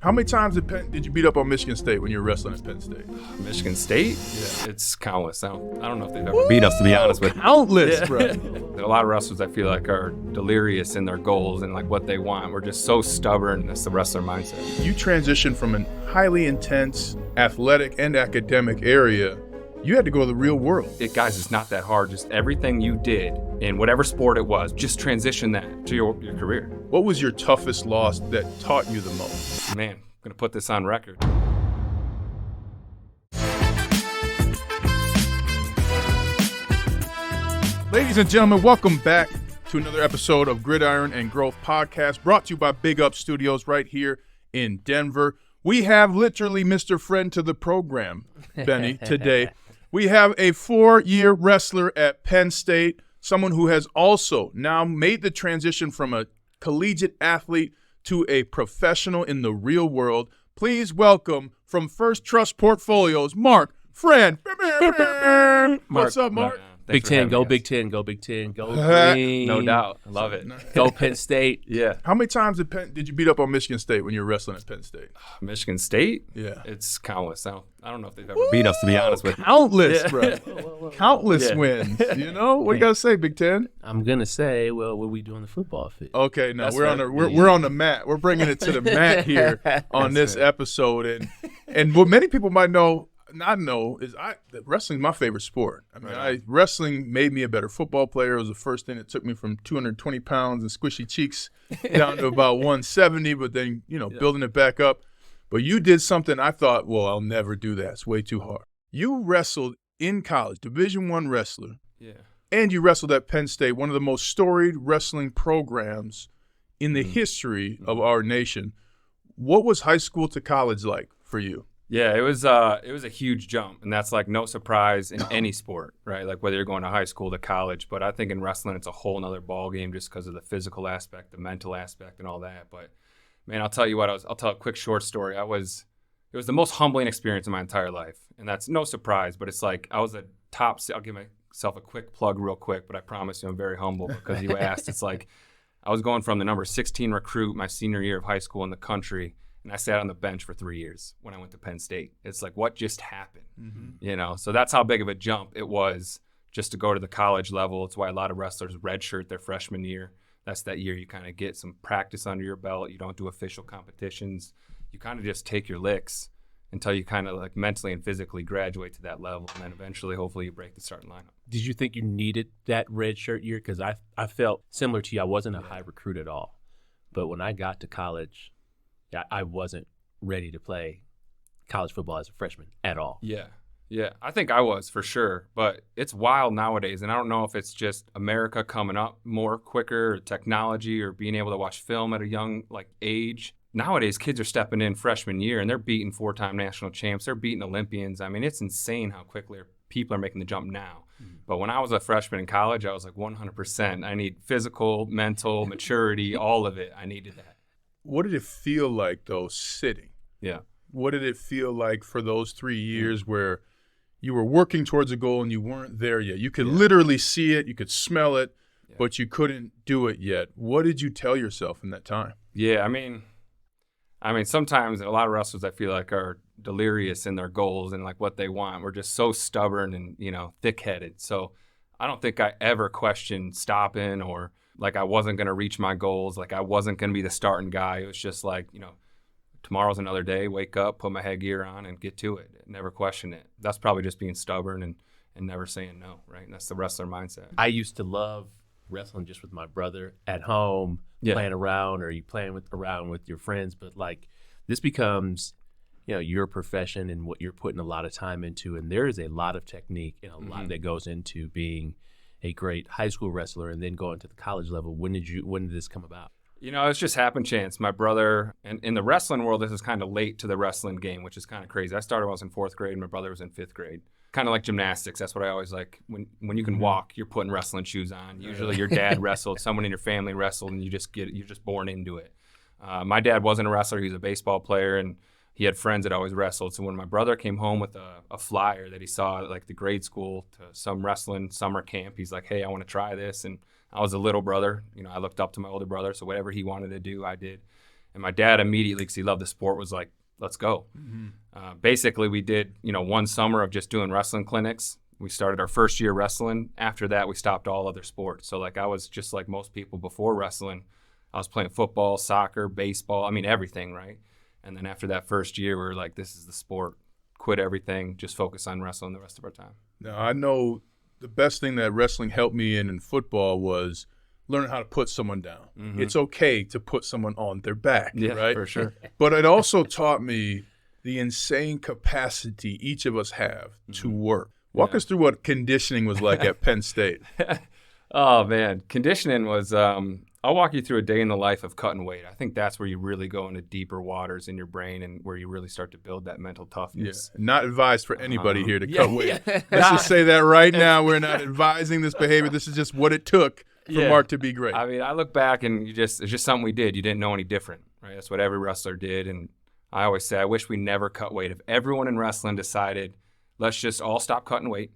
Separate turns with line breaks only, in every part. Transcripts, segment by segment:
How many times did you beat up on Michigan State when you were wrestling at Penn State?
Michigan State? Yeah. It's countless. I don't know if they've ever beat us, to be honest with you.
Countless, bro.
A lot of wrestlers I feel like are delirious in their goals and like what they want. We're just so stubborn. That's the wrestler mindset.
You transitioned from a highly intense athletic and academic area. You had to go to the real world.
Guys, it's not that hard. Just everything you did in whatever sport it was, just transition that to your career.
What was your toughest loss that taught you the most?
Man, I'm going to put this on record.
Ladies and gentlemen, welcome back to another episode of Gridiron and Growth Podcast, brought to you by Big Up Studios right here in Denver. We have literally Mr. Friend to the program, Bennie, today. We have a 4-year wrestler at Penn State, someone who has also now made the transition from a collegiate athlete to a professional in the real world. Please welcome from First Trust Portfolios, Mark Friend. What's up, Mark?
Big Ten, go Big Ten, go Big Ten, go Green.
No doubt. I love it.
Go Penn State.
Yeah.
How many times did you beat up on Michigan State when you were wrestling at Penn State?
Michigan State?
Yeah.
It's countless. I don't know if they've ever beat us, to be honest with you.
Countless, bro. Countless wins. You know? What you got to say, Big Ten?
I'm going to say, well, what we do on the football field.
Okay, no,
That's
we're
right.
we're on the mat. We're bringing it to the mat here on this episode. And what many people might not know is wrestling's my favorite sport. I mean, wrestling made me a better football player. It was the first thing that took me from 220 pounds and squishy cheeks down to about 170, but then, building it back up. But you did something I thought, well, I'll never do that. It's way too hard. You wrestled in college, Division I wrestler.
Yeah.
And you wrestled at Penn State, one of the most storied wrestling programs in the history of our nation. What was high school to college like for you?
Yeah, it was a huge jump, and that's like no surprise in any sport, right? Like whether you're going to high school to college, but I think in wrestling it's a whole nother ball game just because of the physical aspect, the mental aspect, and all that. But man, I'll tell you what, I'll tell a quick short story. It was the most humbling experience in my entire life, and that's no surprise. But it's like I was a top. I'll give myself a quick plug, real quick, but I promise you I'm very humble because you asked. It's like I was going from the number 16 recruit my senior year of high school in the country. And I sat on the bench for 3 years when I went to Penn State. It's like, what just happened? Mm-hmm. So that's how big of a jump it was just to go to the college level. It's why a lot of wrestlers redshirt their freshman year. That's that year you kind of get some practice under your belt. You don't do official competitions. You kind of just take your licks until you kind of like mentally and physically graduate to that level. And then eventually, hopefully, you break the starting lineup.
Did you think you needed that redshirt year? Because I felt similar to you. I wasn't a high recruit at all. But when I got to college, I wasn't ready to play college football as a freshman at all.
Yeah. I think I was for sure, but it's wild nowadays, and I don't know if it's just America coming up more quicker, or technology, or being able to watch film at a young age. Nowadays, kids are stepping in freshman year, and they're beating 4-time national champs. They're beating Olympians. I mean, it's insane how quickly people are making the jump now. But when I was a freshman in college, I was like 100%. I need physical, mental, maturity, all of it. I needed that.
What did it feel like, though, sitting?
Yeah.
What did it feel like for those 3 years where you were working towards a goal and you weren't there yet? You could literally see it, you could smell it, but you couldn't do it yet. What did you tell yourself in that time?
Yeah, I mean, sometimes a lot of wrestlers I feel like are delirious in their goals and like what they want. We're just so stubborn and, thick-headed. So I don't think I ever questioned stopping or like I wasn't going to reach my goals, like I wasn't going to be the starting guy. It was just like, tomorrow's another day, wake up, put my headgear on and get to it. Never question it. That's probably just being stubborn and never saying no, right? And that's the wrestler mindset.
I used to love wrestling just with my brother at home, playing around, or you playing around with your friends. But like this becomes, your profession and what you're putting a lot of time into. And there is a lot of technique and a lot that goes into being a great high school wrestler and then going to the college level. When did this come about?
It's just happen chance. My brother, and in the wrestling world, this is kind of late to the wrestling game, which is kind of crazy. I started when I was in 4th grade, and my brother was in 5th grade. Kind of like gymnastics. That's what I always like. When you can walk, you're putting wrestling shoes on. Usually your dad wrestled, someone in your family wrestled, and you're just born into it. My dad wasn't a wrestler. He was a baseball player, and he had friends that always wrestled. So when my brother came home with a flyer that he saw at the grade school to some wrestling summer camp, he's like, hey, I want to try this. And I was a little brother. I looked up to my older brother. So whatever he wanted to do, I did. And my dad immediately, because he loved the sport, was like, let's go. Basically, we did, one summer of just doing wrestling clinics. We started our first year wrestling. After that, we stopped all other sports. So I was just like most people before wrestling. I was playing football, soccer, baseball, everything, right? And then after that first year, we were like, this is the sport. Quit everything, just focus on wrestling the rest of our time.
Now, I know the best thing that wrestling helped me in football was learning how to put someone down. It's okay to put someone on their back, right?
For sure.
But it also taught me the insane capacity each of us have to work. Walk us through what conditioning was like at Penn State.
Oh, man. Conditioning was, I'll walk you through a day in the life of cutting weight. I think that's where you really go into deeper waters in your brain and where you really start to build that mental toughness.
Yeah. Not advised for anybody here to cut weight. Let's just say that right now. We're not advising this behavior. This is just what it took for Mark to be great.
I look back and it's just something we did. You didn't know any different, right? That's what every wrestler did. And I always say, I wish we never cut weight. If everyone in wrestling decided, let's just all stop cutting weight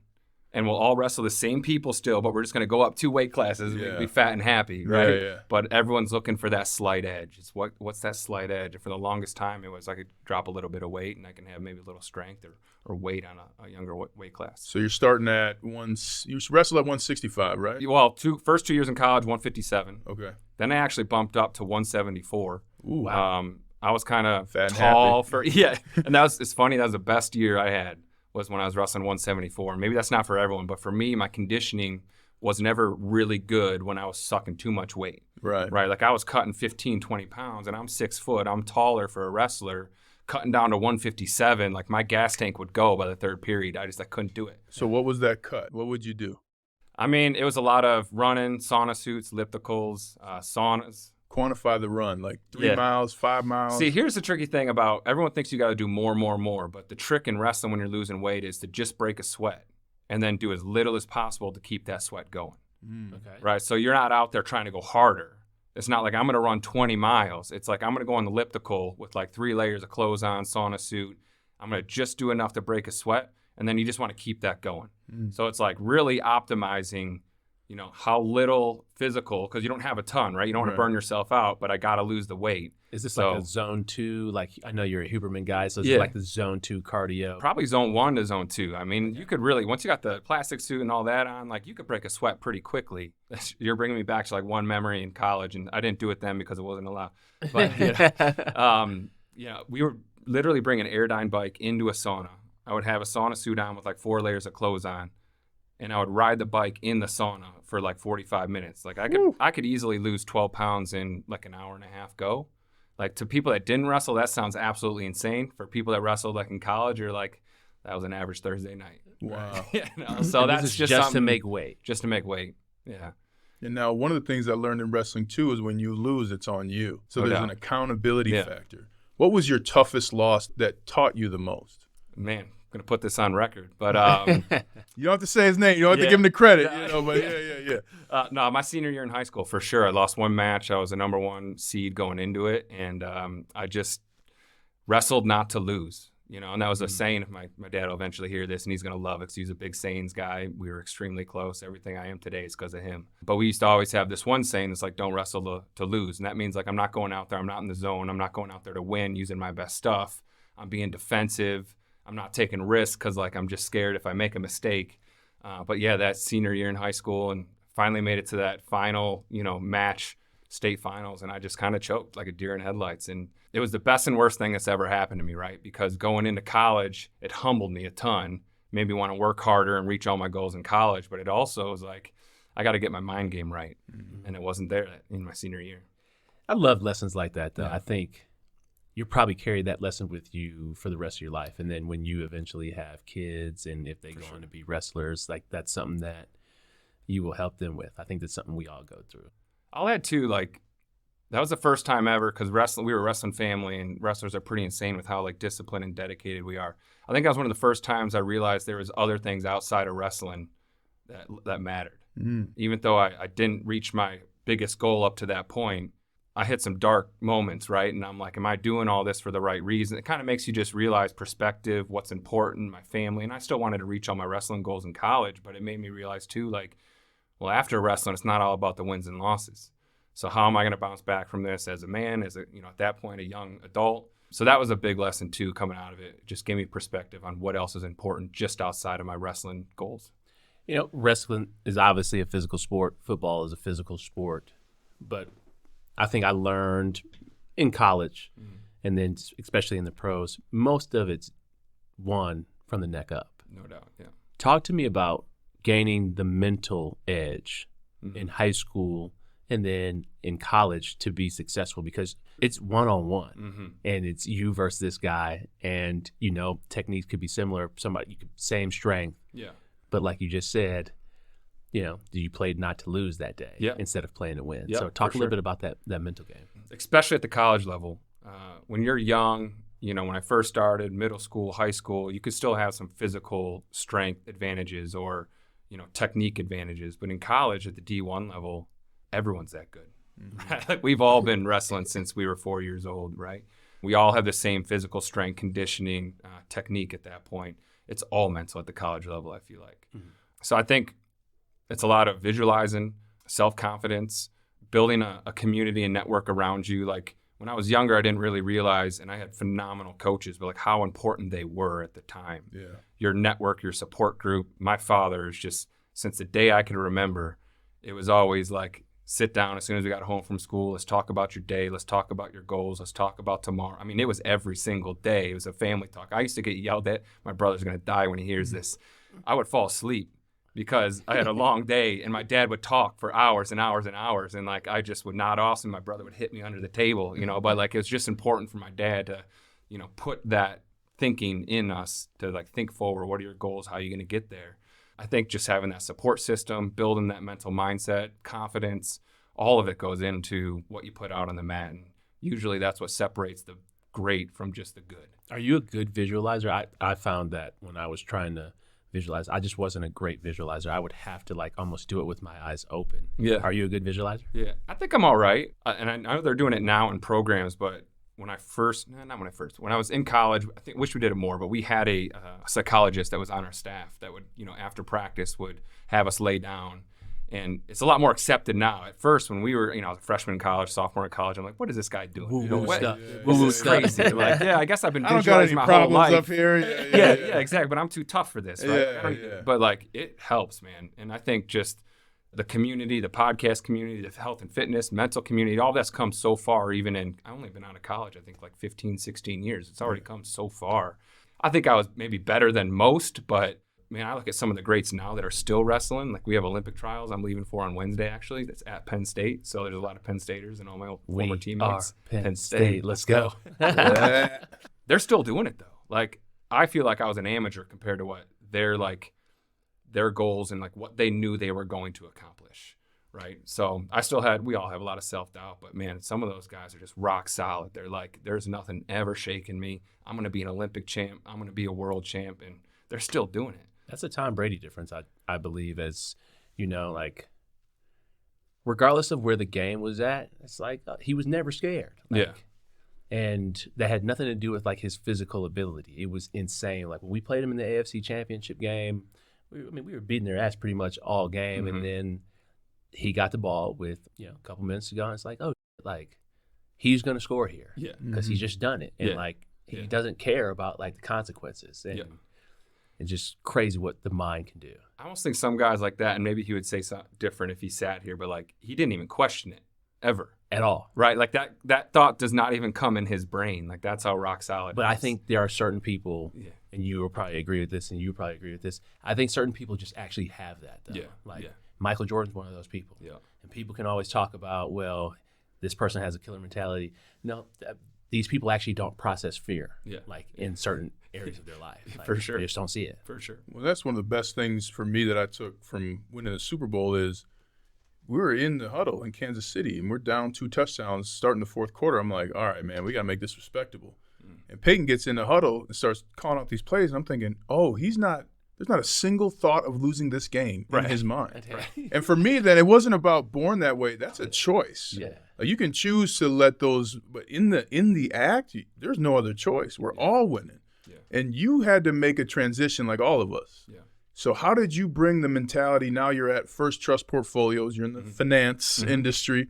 and we'll all wrestle the same people still, but we're just going to go up 2 weight classes and be fat and happy, right?
Yeah.
But everyone's looking for that slight edge. It's what's that slight edge? And for the longest time, it was I could drop a little bit of weight and I can have maybe a little strength or weight on a younger weight class.
So you're starting at you wrestled at 165, right?
Well, first 2 years in college, 157.
Okay.
Then I actually bumped up to 174.
Ooh, wow.
I was kind of
and
tall and it's funny, that was the best year I had. Was when I was wrestling 174. Maybe that's not for everyone, but for me, my conditioning was never really good when I was sucking too much weight.
Right.
Like I was cutting 15, 20 pounds, and I'm 6 foot. I'm taller for a wrestler. Cutting down to 157, like my gas tank would go by the third period. I couldn't do it.
So what was that cut? What would you do?
It was a lot of running, sauna suits, ellipticals, saunas.
Quantify the run, like 3 miles, 5 miles.
See, here's the tricky thing about everyone thinks you got to do more. But the trick in wrestling when you're losing weight is to just break a sweat and then do as little as possible to keep that sweat going.
Okay.
Right? So you're not out there trying to go harder. It's not like I'm going to run 20 miles. It's like I'm going to go on the elliptical with like 3 layers of clothes on, sauna suit. I'm going to just do enough to break a sweat, and then you just want to keep that going. So it's like really optimizing how little physical, because you don't have a ton, right? You don't want to burn yourself out, but I got to lose the weight.
Is this like a zone 2? Like, I know you're a Huberman guy, so is it like the zone 2 cardio?
Probably zone 1 to zone 2. You could really, once you got the plastic suit and all that on, like you could break a sweat pretty quickly. You're bringing me back to like one memory in college, and I didn't do it then because it wasn't allowed. But we were literally bringing an Airdyne bike into a sauna. I would have a sauna suit on with like 4 layers of clothes on. And I would ride the bike in the sauna for like 45 minutes. Like I could easily lose 12 pounds in like an hour and a half go. Like to people that didn't wrestle, that sounds absolutely insane. For people that wrestled like in college, you're like, that was an average Thursday night.
Wow.
So that's
just to make weight.
Just to make weight. Yeah.
And now one of the things I learned in wrestling too is when you lose, it's on you. So there's an accountability factor. What was your toughest loss that taught you the most?
Man. Going to put this on record, but
you don't have to say his name. You don't have to give him the credit. But
no, my senior year in high school for sure. I lost one match. I was the number 1 seed going into it, and I just wrestled not to lose. And that was a saying. My dad will eventually hear this, and he's going to love it because he's a big sayings guy. We were extremely close. Everything I am today is because of him. But we used to always have this one saying that's like, don't wrestle to lose, and that means like I'm not going out there. I'm not in the zone. I'm not going out there to win using my best stuff. I'm being defensive. I'm not taking risks because like I'm just scared if I make a mistake. But yeah, that senior year in high school and finally made it to that final, match, state finals, and I just kind of choked like a deer in headlights. And it was the best and worst thing that's ever happened to me, right? Because going into college, it humbled me a ton, made me want to work harder and reach all my goals in college. But it also was like, I got to get my mind game right. And it wasn't there in my senior year.
I love lessons like that, though. Yeah. I think you probably carry that lesson with you for the rest of your life. And then when you eventually have kids and if they go on to be wrestlers, like that's something that you will help them with. I think that's something we all go through.
I'll add too, like that was the first time ever because we were a wrestling family and wrestlers are pretty insane with how like disciplined and dedicated we are. I think that was one of the first times I realized there was other things outside of wrestling that mattered. Even though I didn't reach my biggest goal up to that point, I hit some dark moments, right? And I'm like, am I doing all this for the right reason? It kind of makes you just realize perspective, what's important, my family. And I still wanted to reach all my wrestling goals in college, but it made me realize too, like, well, after wrestling, it's not all about the wins and losses. So how am I going to bounce back from this as a man, as a, at that point, a young adult? So that was a big lesson too, coming out of it. It just gave me perspective on what else is important just outside of my wrestling goals.
Wrestling is obviously a physical sport. Football is a physical sport. But I think I learned in college, and then especially in the pros, most of it's won from the neck up.
No doubt, yeah.
Talk to me about gaining the mental edge in high school and then in college to be successful, because it's one-on-one and it's you versus this guy, and techniques could be similar. Same strength.
Yeah.
But like you just said, you played not to lose that day instead of playing to win. So talk a little bit about that mental game.
Especially at the college level. When you're young, when I first started, middle school, high school, you could still have some physical strength advantages or, technique advantages. But in college at the D1 level, everyone's that good. Right? We've all been wrestling since we were 4 years old, right? We all have the same physical strength, conditioning, technique at that point. It's all mental at the college level, I feel like. So I think it's a lot of visualizing, self-confidence, building a community and network around you. Like when I was younger, I didn't really realize, and I had phenomenal coaches, but like how important they were at the time.
Yeah.
Your network, your support group. My father is just, since the day I can remember, it was always like, sit down as soon as we got home from school. Let's talk about your day. Let's talk about your goals. Let's talk about tomorrow. I mean, it was every single day. It was a family talk. I used to get yelled at. My brother's going to die when he hears this. I would fall asleep because I had a long day, and my dad would talk for hours and hours and hours. And like, I just would nod off, and my brother would hit me under the table, but like, it was just important for my dad to, put that thinking in us to like think forward. What are your goals? How are you going to get there? I think just having that support system, building that mental mindset, confidence, all of it goes into what you put out on the mat. And usually that's what separates the great from just the good.
Are you a good visualizer? I found that when I was trying to visualize, I just wasn't a great visualizer. I would have to like almost do it with my eyes open.
Yeah.
Are you a good visualizer?
Yeah. I think I'm all right. And I know they're doing it now in programs, but when I was in college, I wish we did it more, but we had a psychologist that was on our staff that would, after practice would have us lay down. And it's a lot more accepted now. At first, when we were, I was a freshman in college, sophomore in college, I'm like, what is this guy doing?
Woo-woo stuff.
Woo-woo crazy. Like, I guess I've been
I don't got any
my
problems
whole life.
up here.
Yeah, exactly. But I'm too tough for this, right?
Yeah.
But like, it helps, man. And I think just the community, the podcast community, the health and fitness, mental community, all that's come so far, even I only been out of college, I think like 15, 16 years. It's already come so far. I think I was maybe better than most, but man, I look at some of the greats now that are still wrestling. Like we have Olympic trials I'm leaving for on Wednesday, actually. That's at Penn State. So there's a lot of Penn Staters and all my former teammates.
Penn State. Let's go.
They're still doing it though. Like I feel like I was an amateur compared to what their goals and like what they knew they were going to accomplish, right? So we all have a lot of self-doubt, but man, some of those guys are just rock solid. They're like, there's nothing ever shaking me. I'm going to be an Olympic champ. I'm going to be a world champ, and they're still doing it.
That's a Tom Brady difference, I believe, as, like, regardless of where the game was at, it's like he was never scared. Like, and that had nothing to do with like his physical ability. It was insane. Like when we played him in the AFC Championship game, we were beating their ass pretty much all game, and then he got the ball with a couple minutes to go, and it's like, like he's gonna score here, because he's just done it, and like he doesn't care about like the consequences, and it's just crazy what the mind can do.
I almost think some guys like that, and maybe he would say something different if he sat here, but like he didn't even question it ever
at all,
right? Like that thought does not even come in his brain. Like that's how rock solid.
But I think there are certain people. And you will probably agree with this, and you probably agree with this. I think certain people just actually have that, though. Michael Jordan's one of those people. Yeah. And people can always talk about, well, this person has a killer mentality. No, these people actually don't process fear, in certain areas of their life. Like,
for sure.
They just don't see it.
For sure.
Well, that's one of the best things for me that I took from winning the Super Bowl is we were in the huddle in Kansas City, and we're down 2 touchdowns starting the fourth quarter. I'm like, all right, man, we got to make this respectable. And Peyton gets in the huddle and starts calling out these plays, and I'm thinking, there's not a single thought of losing this game in his mind. Right. And for me, then it wasn't about born that way. That's a choice. Yeah. You can choose to let those, but in the act, there's no other choice. We're all winning. Yeah. And you had to make a transition like all of us. Yeah. So how did you bring the mentality? Now you're at First Trust Portfolios. You're in the finance industry,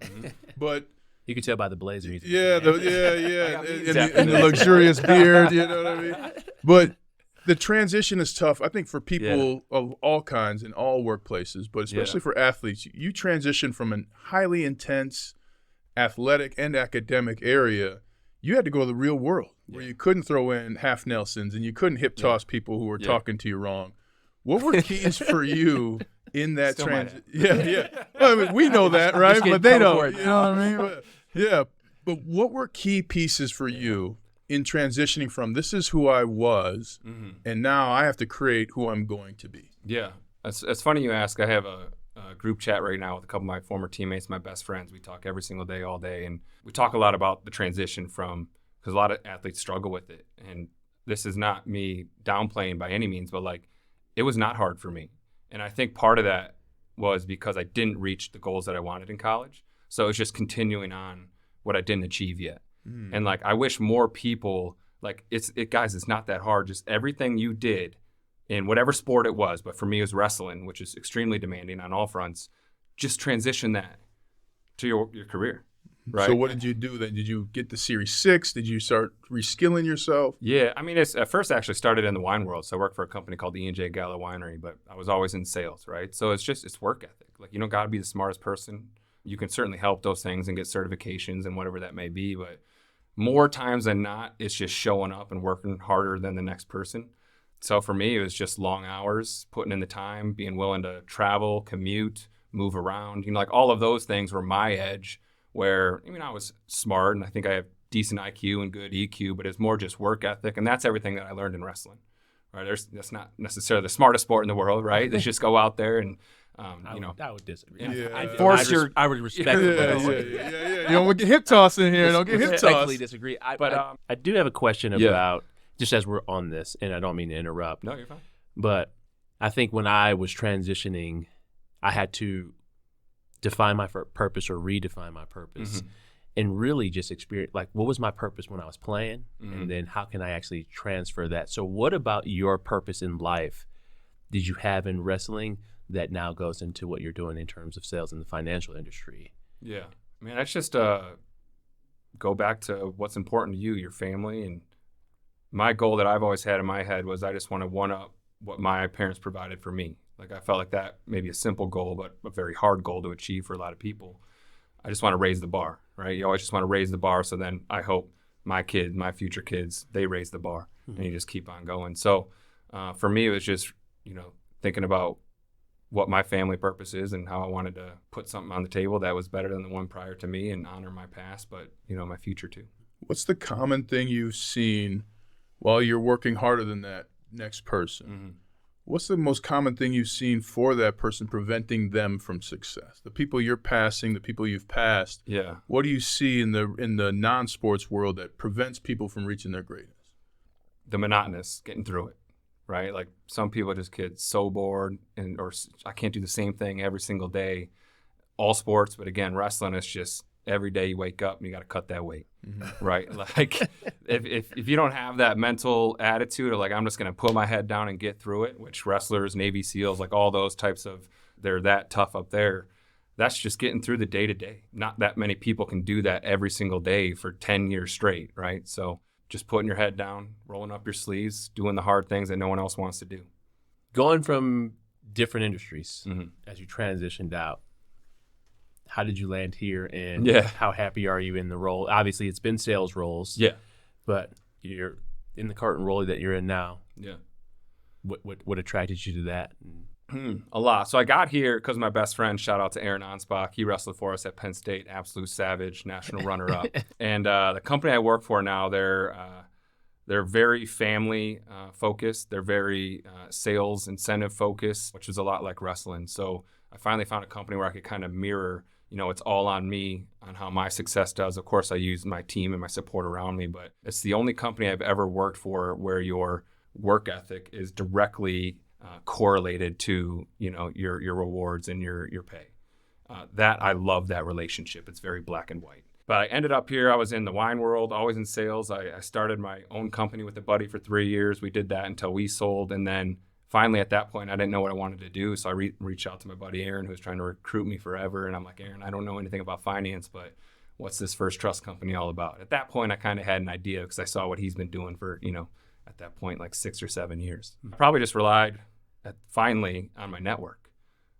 but
you can tell by the blazer.
and the luxurious beard. You know what I mean? But the transition is tough. I think for people of all kinds in all workplaces, but especially for athletes, you transition from a highly intense athletic and academic area. You had to go to the real world where you couldn't throw in half Nelsons and you couldn't hip toss people who were talking to you wrong. What were keys for you in that transition? Yeah. Well, I mean, we know that, right? But they don't. You know what I mean? But what were key pieces for you in transitioning from this is who I was, and now I have to create who I'm going to be?
Yeah. It's funny you ask. I have a group chat right now with a couple of my former teammates, my best friends. We talk every single day, all day, and we talk a lot about the transition from, because a lot of athletes struggle with it. And this is not me downplaying by any means, but like, it was not hard for me. And I think part of that was because I didn't reach the goals that I wanted in college. So it's just continuing on what I didn't achieve yet. And like, I wish more people, like, guys, it's not that hard. Just everything you did in whatever sport it was, but for me it was wrestling, which is extremely demanding on all fronts. Just transition that to your career. Right.
So what did you do then? Did you get the Series 6? Did you start reskilling yourself?
Yeah, I mean, at first I actually started in the wine world. So I worked for a company called E&J Gallo Winery, but I was always in sales, right? So it's work ethic. Like, you don't got to be the smartest person. You can certainly help those things and get certifications and whatever that may be, but more times than not, it's just showing up and working harder than the next person. So for me, it was just long hours, putting in the time, being willing to travel, commute, move around. You know, like all of those things were my edge. Where, I mean, I was smart and I think I have decent IQ and good EQ, but it's more just work ethic. And that's everything that I learned in wrestling, right? That's not necessarily the smartest sport in the world, right? They just go out there and,
I would disagree.
I
would respect it.
You don't get hip toss in here. Don't get hip toss.
Respectfully disagree. I do have a question about, just as we're on this, and I don't mean to interrupt.
No, you're fine.
But I think when I was transitioning, I had to define my purpose or redefine my purpose and really just experience, like, what was my purpose when I was playing? And then how can I actually transfer that? So what about your purpose in life did you have in wrestling that now goes into what you're doing in terms of sales in the financial industry?
Yeah. I mean, that's just go back to what's important to you, your family. And my goal that I've always had in my head was I just want to one-up what my parents provided for me. Like, I felt like that may be a simple goal, but a very hard goal to achieve for a lot of people. I just want to raise the bar, right? You always just want to raise the bar. So then I hope my kids, my future kids, they raise the bar and you just keep on going. So for me, it was just, thinking about what my family purpose is and how I wanted to put something on the table that was better than the one prior to me and honor my past, but, my future too.
What's the common thing you've seen while you're working harder than that next person? What's the most common thing you've seen for that person preventing them from success? The people you're passing, the people you've passed.
Yeah.
What do you see in the non-sports world that prevents people from reaching their greatness?
The monotonous, getting through it, right? Like, some people just get so bored or I can't do the same thing every single day. All sports, but again, wrestling is just every day you wake up and you got to cut that weight, right? Like, if you don't have that mental attitude of like, I'm just going to put my head down and get through it, which wrestlers, Navy SEALs, like all those types of, they're that tough up there. That's just getting through the day to day. Not that many people can do that every single day for 10 years straight, right? So just putting your head down, rolling up your sleeves, doing the hard things that no one else wants to do.
Going from different industries as you transitioned out, how did you land here, and how happy are you in the role? Obviously, it's been sales roles.
Yeah.
But you're in the current role that you're in now.
Yeah.
What attracted you to that?
A lot. So I got here because my best friend, shout out to Aaron Anspach. He wrestled for us at Penn State, absolute savage, national runner-up. And the company I work for now, they're very family focused. They're very sales incentive focused, which is a lot like wrestling. So I finally found a company where I could kind of mirror, it's all on me on how my success does. Of course, I use my team and my support around me, but it's the only company I've ever worked for where your work ethic is directly correlated to, your rewards and your pay. That I love that relationship. It's very black and white. But I ended up here. I was in the wine world, always in sales. I started my own company with a buddy for 3 years. We did that until we sold, and then finally at that point, I didn't know what I wanted to do. So I reached out to my buddy Aaron, who was trying to recruit me forever. And I'm like, Aaron, I don't know anything about finance, but what's this First Trust company all about? At that point, I kind of had an idea because I saw what he's been doing for, at that point, like 6 or 7 years. I probably just relied finally on my network.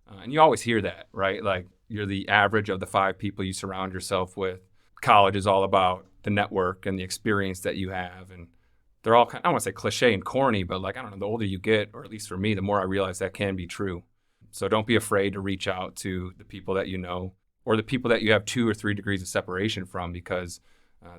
And you always hear that, right? Like you're the average of the 5 people you surround yourself with. College is all about the network and the experience that you have. And they're all, I don't want to say cliche and corny, but like, I don't know, the older you get, or at least for me, the more I realize that can be true. So don't be afraid to reach out to the people that you know, or the people that you have 2 or 3 degrees of separation from, because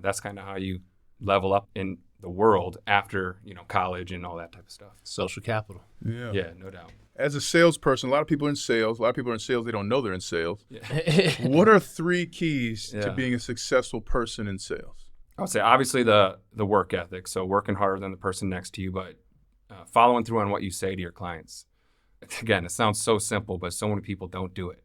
that's kind of how you level up in the world after, college and all that type of stuff.
Social capital.
Yeah, no doubt.
As a salesperson, a lot of people are in sales. A lot of people are in sales. They don't know they're in sales.
Yeah.
What are 3 keys to being a successful person in sales?
I would say obviously the work ethic. So working harder than the person next to you, but following through on what you say to your clients. Again, it sounds so simple, but so many people don't do it.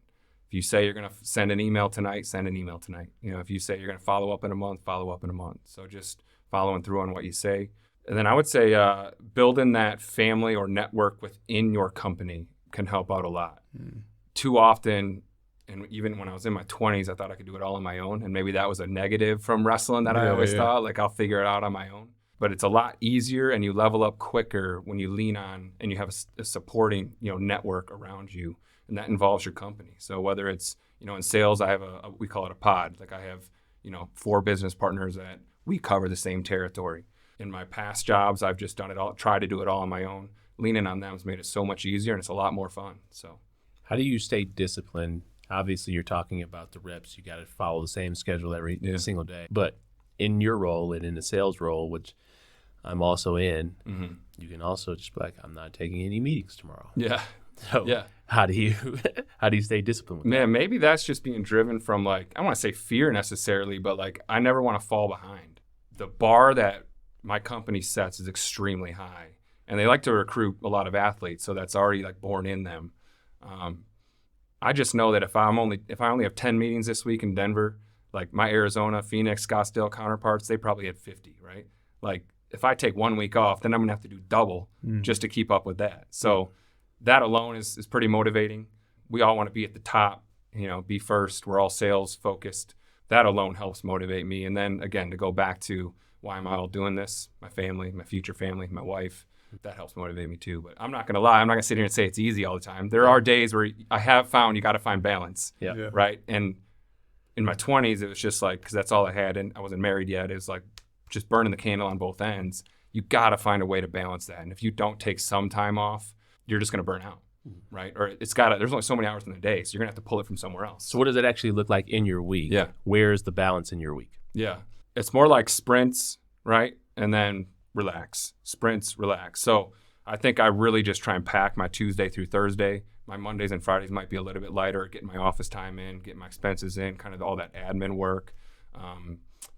If you say you're going to send an email tonight, send an email tonight. If you say you're going to follow up in a month, follow up in a month. So just following through on what you say. And then I would say building that family or network within your company can help out a lot. Too often, and even when I was in my 20s, I thought I could do it all on my own. And maybe that was a negative from wrestling that I always thought, like I'll figure it out on my own. But it's a lot easier and you level up quicker when you lean on and you have a supporting, network around you. And that involves your company. So whether it's, in sales, I have we call it a pod. Like I have, 4 business partners that we cover the same territory. In my past jobs, I've just done it all, tried to do it all on my own. Leaning on them has made it so much easier and it's a lot more fun. So,
how do you stay disciplined? Obviously, you're talking about the reps. You got to follow the same schedule every single day. But in your role and in the sales role, which I'm also in, you can also just be like, I'm not taking any meetings tomorrow.
Yeah.
So how do you stay disciplined with that?
Maybe that's just being driven from like, I don't want to say fear necessarily, but like I never want to fall behind. The bar that my company sets is extremely high, and they like to recruit a lot of athletes, so that's already like born in them. I just know that if I only have 10 meetings this week in Denver, like my Arizona, Phoenix, Scottsdale counterparts, they probably had 50, right? Like if I take 1 week off, then I'm gonna have to do double just to keep up with that. So that alone is pretty motivating. We all want to be at the top, be first. We're all sales focused. That alone helps motivate me. And then again, to go back to why am I all doing this? My family, my future family, my wife, that helps motivate me too. But I'm not going to lie. I'm not going to sit here and say it's easy all the time. There are days where I have found you got to find balance, right? And in my 20s, it was just like, because that's all I had, and I wasn't married yet. It was like just burning the candle on both ends. You got to find a way to balance that. And if you don't take some time off, you're just going to burn out, right? Or there's only so many hours in the day, so you're going to have to pull it from somewhere else.
So what does it actually look like in your week?
Yeah.
Where's the balance in your week?
Yeah. It's more like sprints, right? And then relax. Sprints, relax. So I think I really just try and pack my Tuesday through Thursday. My Mondays and Fridays might be a little bit lighter, getting my office time in, getting my expenses in, kind of all that admin work,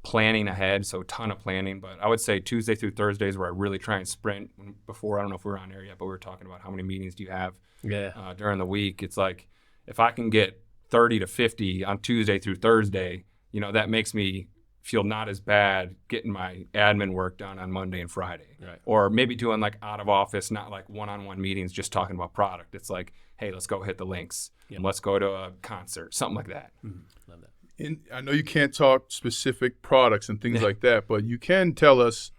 planning ahead. So a ton of planning. But I would say Tuesday through Thursdays where I really try and sprint. Before, I don't know if we were on air yet, but we were talking about how many meetings do you have during the week. It's like if I can get 30 to 50 on Tuesday through Thursday, that makes me feel not as bad getting my admin work done on Monday and Friday.
Right.
Or maybe doing like out of office, not like one-on-one meetings, just talking about product. It's like, hey, let's go hit the links. And let's go to a concert, something like that.
Love that.
And I know you can't talk specific products and things like that, but you can tell us,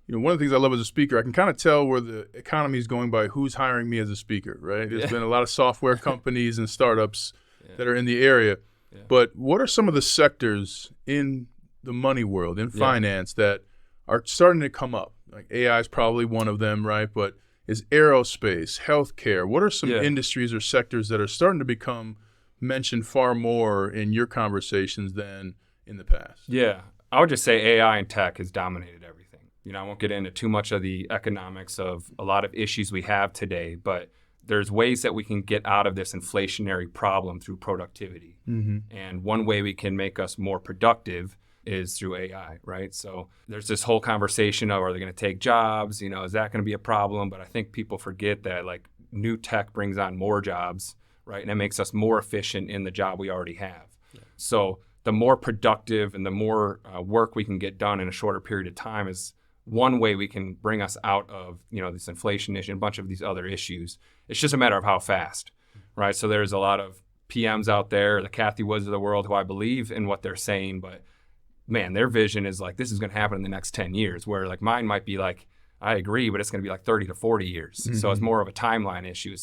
one of the things I love as a speaker, I can kind of tell where the economy is going by who's hiring me as a speaker, right? There's been a lot of software companies and startups that are in the area. Yeah. But what are some of the sectors in the money world, in finance, that are starting to come up? Like AI is probably one of them, right? But is aerospace, healthcare, what are some industries or sectors that are starting to become mentioned far more in your conversations than in the past?
Yeah, I would just say AI and tech has dominated everything. I won't get into too much of the economics of a lot of issues we have today, but there's ways that we can get out of this inflationary problem through productivity. And one way we can make us more productive is through AI, right? So there's this whole conversation of, are they going to take jobs? Is that going to be a problem? But I think people forget that like new tech brings on more jobs, right? And it makes us more efficient in the job we already have. Yeah. So the more productive and the more work we can get done in a shorter period of time is one way we can bring us out of, this inflation issue and a bunch of these other issues. It's just a matter of how fast, right? So there's a lot of PMs out there, the Kathy Woods of the world, who I believe in what they're saying, but man, their vision is like, this is going to happen in the next 10 years, where like mine might be like, I agree, but it's going to be like 30 to 40 years. Mm-hmm. So it's more of a timeline issue.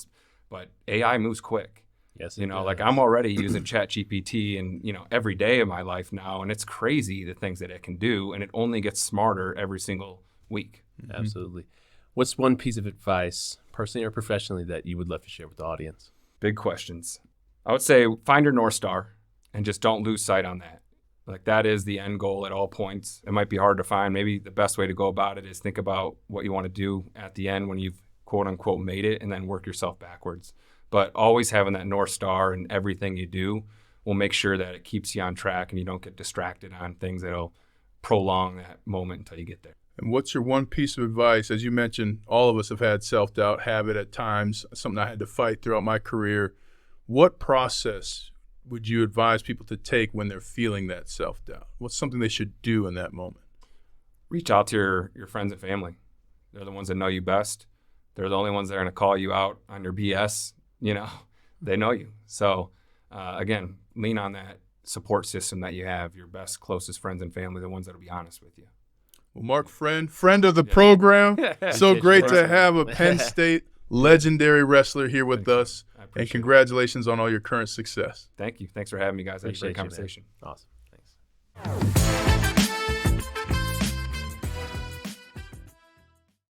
But AI moves quick.
Yes,
like I'm already using ChatGPT and, every day of my life now, and it's crazy the things that it can do, and it only gets smarter every single week.
Mm-hmm. Absolutely. What's one piece of advice, personally or professionally, that you would love to share with the audience?
Big questions. I would say find your North Star and just don't lose sight on that. Like that is the end goal at all points. It might be hard to find. Maybe the best way to go about it is think about what you want to do at the end when you've quote unquote made it, and then work yourself backwards. But always having that North Star in everything you do will make sure that it keeps you on track and you don't get distracted on things that'll prolong that moment until you get there.
And what's your one piece of advice? As you mentioned, all of us have had self-doubt, have it at times, something I had to fight throughout my career. What process would you advise people to take when they're feeling that self-doubt? What's something they should do in that moment?
Reach out to your friends and family. They're the ones that know you best. They're the only ones that are going to call you out on your BS. They know you. So, again, lean on that support system that you have, your best, closest friends and family, the ones that will be honest with you.
Well, Mark friend of the program. So great to have a Penn State legendary wrestler here with us. And congratulations on all your current success.
Thank you. Thanks for having me, guys. I had a great conversation.
Awesome. Thanks.